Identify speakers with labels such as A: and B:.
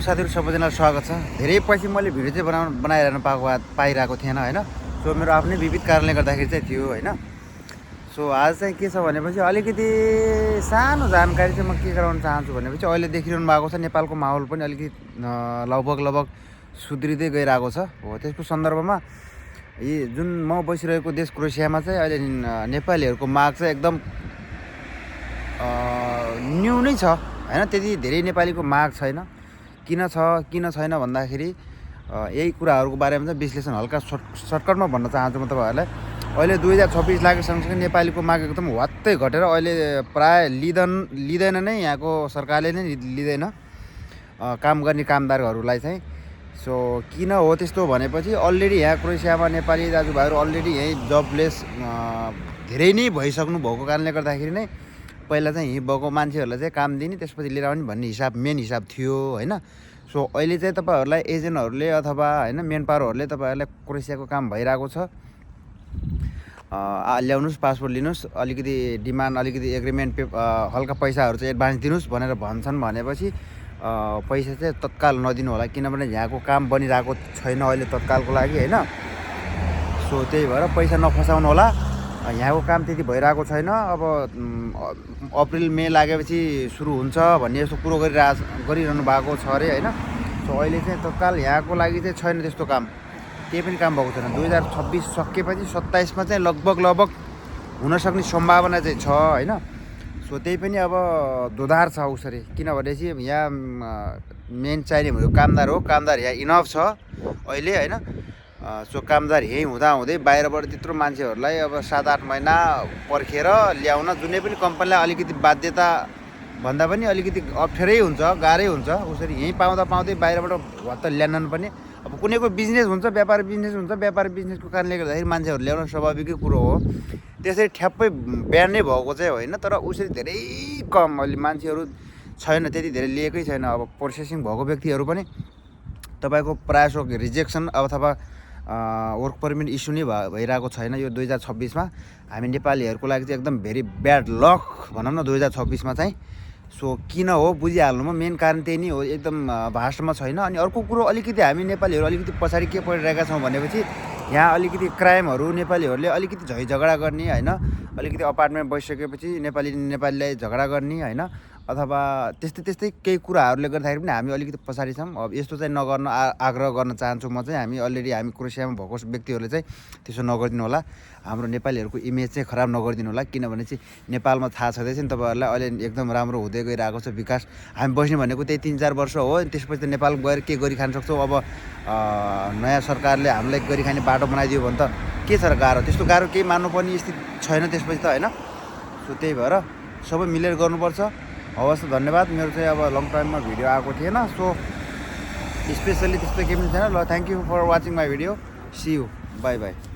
A: साथीहरु सबैजनालाई स्वागत छ। धेरै पछि मैले भिडियो चाहिँ बनाइरहन पाइरहेको थिएन हैन। सो मेरो आफ्नै विविध कारणले गर्दाखेरि चाहिँ थियो हैन। सो आज चाहिँ के छ भनेपछि अलिकति सानो जानकारी चाहिँ म के गराउन चाहन्छु भनेपछि अहिले देखिरहनु भएको छ नेपालको माहौल पनि अलिकति लगभग सुध्रिँदै गइरहेको छ। हो त्यसको सन्दर्भमा यी जुन म बसिरहेको देश क्रोएसियामा चाहिँ अहिले नेपालीहरुको माग चाहिँ एकदम न्यू नै छ हैन। त्यति धेरै नेपालीको माग छैन। किन छैन भन्दाखेरि यही कुराहरुको बारेमा चाहिँ विश्लेषण हल्का सर्टकटमा भन्न चाहन्छु म तपाईहरुलाई। अहिले 2026 लागेको सँगसँगै नेपालीको माग एकदम वात्तै घटेर अहिले प्राय लिदैन नै, यहाँको सरकारले नै लिदैन काम गर्ने कामदारहरूलाई चाहिँ। सो किन हो त्यस्तो भनेपछि अलरेडी यहाँ क्रोएसियामा नेपाली दाजुभाइहरु अलरेडी यही जबलेस धेरै नै भइसक्नु भएको कारणले गर्दाखेरि नै पहिला चाहिँ यही भएको मान्छेहरुलाई चाहिँ काम दिने त्यसपछि लिएर आउने भन्ने मेन हिसाब थियो हैन। सो अहिले चाहिँ तपाईहरुलाई एजेन्टहरुले अथवा हैन मेन पावरहरुले तपाईहरुलाई क्रोएसियाको काम भइरहेको छ, ल्याउनुस् पासपोर्ट लिनुस्, अलिकति डिमान्ड अलिकति एग्रीमेन्ट हल्का पैसाहरु चाहिँ एडभान्स दिनुस् भनेर भन्छन् भनेपछि पैसा चाहिँ तत्काल नदिनु होला, किनभने यहाँको काम बनिरहेको छैन अहिले तत्कालको लागि हैन। सो त्यही भएर पैसा नफसाउनु होला, यहाँको काम त्यति भइरहेको छैन। अब अप्रिल मे लागेपछि सुरु हुन्छ भन्ने जस्तो कुरो गरिरहनु भएको छ अरे हैन। सो अहिले चाहिँ तत्काल यहाँको लागि चाहिँ छैन त्यस्तो काम, केही पनि काम भएको छैन। 2026 सकेपछि 27 मा चाहिँ लगभग हुन सक्ने सम्भावना चाहिँ छ हैन। सो त्यही पनि अब दोधार छ उसरी, किनभनेपछि यहाँ मेन चाहिने भनेको कामदार हो। कामदार यहाँ इनफ छ अहिले हैन। सो कामदार यही हुँदै बाहिरबाट त्यत्रो मान्छेहरुलाई अब 7-8 महिना पर्खेर ल्याउन जुनै पनि कम्पनीलाई अलिकति बाध्यता भन्दा पनि अलिकति अप्ठ्यारै हुन्छ, गाह्रै हुन्छ। उसरी यही पाउँदै बाहिरबाट भत्ता ल्याउन पनि अब कुनैको बिजनेस हुन्छ, व्यापार बिजनेसको कारणले गर्दाखेरि मान्छेहरु ल्याउन स्वाभाविकै कुरो हो। त्यसरी ठ्याप्पै ब्यान नै भएको चाहिँ होइन, तर उसरी धेरै कम अहिले मान्छेहरु छैन, त्यति धेरै लिएकै छैन। अब प्रोसेसिङ भएको व्यक्तिहरु पनि तपाईको प्रायशो रिजेक्सन अथवा वर्क परमिट इस्यु नै भइरहेको छैन यो 2026 मा। हामी नेपालीहरुको लागि चाहिँ एकदम भेरी ब्याड लक भनौं न 2026 मा चाहिँ। सो किन हो बुझिहाल्नुमा मेन कारण त्यही नै हो, एकदम भास्टमा छैन। अनि अर्को कुरो अलिकति हामी नेपालीहरु अलिकति पछाडी के परिरहेका छौं भनेपछि यहाँ अलिकति क्राइमहरु नेपालीहरुले अलिकति झगडा गर्ने हैन, अलिकति अपार्टमेन्ट बसिसकेपछि नेपालीलाई झगडा गर्ने हैन, अथवा त्यस्तै केही कुराहरुले गर्दाखेरि पनि हामी अलिकति पछाडी छौं। अब यस्तो चाहिँ नगर्न आग्रह गर्न चाहन्छु म चाहिँ। हामी क्रोएसियामा भएको व्यक्तिहरुले चाहिँ त्यसो नगर्दिनु होला, हाम्रो नेपालीहरुको इमेज चाहिँ खराब नगर्दिनु होला, किनभने चाहिँ नेपालमा थाहा छँदैछ नि तपाईहरुलाई अहिले एकदम राम्रो हुँदै गइरहेको छ विकास। हामी बस्ने भनेको त्यही 3-4 वर्ष हो, त्यसपछि त नेपाल गएर के गरी खान सक्छौ। अब नयाँ सरकारले हामीलाई गरी खाने बाटो बनाइदियो भने त के छ र गाह्रो, त्यस्तो गाह्रो केही मान्नुपर्ने स्थिति छैन त्यसपछि त हैन। सो त्यही भएर सबै मिलेर गर्नुपर्छ। हवस्, धन्यवाद। मेरो चाहिँ अब लङ टाइममा भिडियो आएको थिएन, सो स्पेशली त्यस्तो केही पनि छैन। ल, thank you for watching my video. See you, bye by.